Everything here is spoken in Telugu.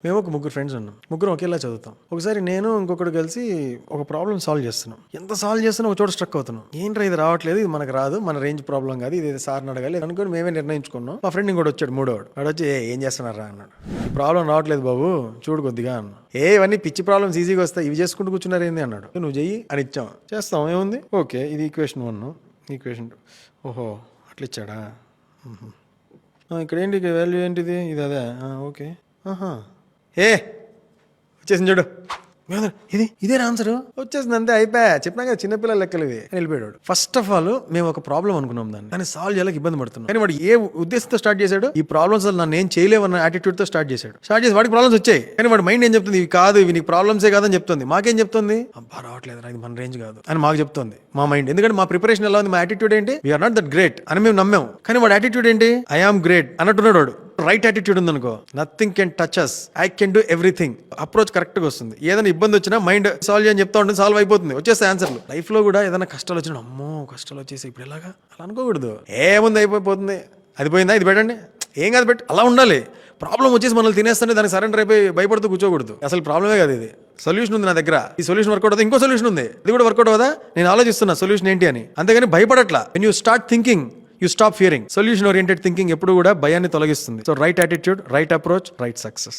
మేము ఒక ముగ్గురు ఫ్రెండ్స్ ఉన్నాం. ముగ్గురు ఒకేలా చదువుతాం. ఒకసారి నేను ఇంకొకటి కలిసి ఒక ప్రాబ్లం సాల్వ్ చేస్తున్నాం. ఎంత సాల్వ్ చేస్తున్నా ఒక చోట స్ట్రక్ అవుతున్నాం. ఏంట్రా ఇది రావట్లేదు, ఇది మనకు రాదు, మన రేంజ్ ప్రాబ్లం కాదు, ఇది సార్ని అడగాలి అనుకుని మేమే నిర్ణయించుకున్నాం. మా ఫ్రెండ్ ఇంకోటి వచ్చాడు, మూడోవాడు. వాడు వచ్చి ఏం చేస్తున్నారా అన్నాడు. ఈ ప్రాబ్లం రావట్లేదు బాబు, చూడు కొద్దిగా అన్న. ఇవన్నీ పిచ్చి ప్రాబ్లమ్స్ ఈజీగా వస్తాయి, ఇవి చేసుకుంటూ కూర్చున్నారు ఏంది అన్నాడు. నువ్వు చెయ్యి అని ఇచ్చాం, చేస్తాం, ఏముంది, ఓకే ఇది ఈక్వేషన్ 1, ఈక్వేషన్ 2. ఓహో అట్లా ఇచ్చాడా, ఇక్కడ ఏంటి వాల్యూ ఏంటిది, ఇది అదే, ఓకే, వచ్చేసింది చూడు, ఇదే ఆన్సర్ వచ్చేసింది, అంతే అయిపోయా, చెప్పినా కదా చిన్నపిల్లల లెక్కలు ఇవి అని వెళ్ళిపోయాడు. ఫస్ట్ ఆఫ్ ఆల్ మేము ఒక ప్రాబ్లం అనుకున్నాం, దాన్ని సాల్వ్ చేయాలి, ఇబ్బంది పడుతున్నాం. కానీ వాడు ఏ ఉద్దేశంతో స్టార్ట్ చేశాడు, ఈ ప్రాబ్లమ్స్ నన్ను ఏం చేయలేవన్న యాటిట్యూడ్ తో స్టార్ట్ చేసి వాడికి ప్రాబ్లమ్స్ వచ్చాయి. కానీ వాడి మైండ్ ఏం చెప్తుంది, ఇవి కాదు, ఇవి నీకు ప్రాబ్లమ్సే కాదని చెప్తుంది. మాకేం చెప్తుంది, అబ్బా రావట్లేదు, ఇది మన రేంజ్ కాదు అని మాకు చెప్తుంది మా మైండ్. ఎందుకంటే మా ప్రిపరేషన్ ఎలా ఉంది, మా యాటిట్యూడ్ ఏంటి, వీఆర్ నాట్ దట్ గ్రేట్ అని మేము నమ్మాం. కానీ వాడి యాటిట్యూడ్ ఏంటి, ఐ ఆమ్ గ్రేట్ అన్నట్టున్నాడు వాడు. రైట్ యాటిట్యూడ్ ఉందనుకో, nothing can touch us, I can do everything. Approach correct గా వస్తుంది. ఏదైనా ఇబ్బంది వచ్చినా మైండ్ సాల్వ్ అని చెప్తా ఉంటుంది, సాల్వ్ అయిపోతుంది, వచ్చేస్తాయి ఆన్సర్లు. లైఫ్ లో కూడా ఏదైనా కష్టాలు వచ్చినా, అమ్మో కష్టాలు వచ్చేసి ఇప్పుడు ఎలాగా అలా అనుకోకూడదు. ఏముంది అయిపోతుంది, అది పోయిందా, ఇది పెట్టండి, ఏం కాదు పెట్టి అలా ఉండాలి. ప్రాబ్లం వచ్చేసి మనల్ని తినేస్తుంటే దానికి సరెండర్ అయిపోయి భయపడుతూ కూర్చోకూడదు. అసలు ప్రాబ్లమే కాదు, ఇది సొల్యూషన్ ఉంది నా దగ్గర, ఈ సొల్యూషన్ వర్కౌట్ అవుతుంది, ఇంకో సొల్యూషన్ ఉంది, ఇది కూడా వర్కౌట్ అవుదా, నేను ఆలోచిస్తున్నా సొల్యూషన్ ఏంటి అని. అంతేగాని భయపడట్లా. When you start thinking, you stop fearing. Solution oriented thinking ఎప్పుడు కూడా భయాన్ని తొలగిస్తుంది. So right attitude, right approach, right success.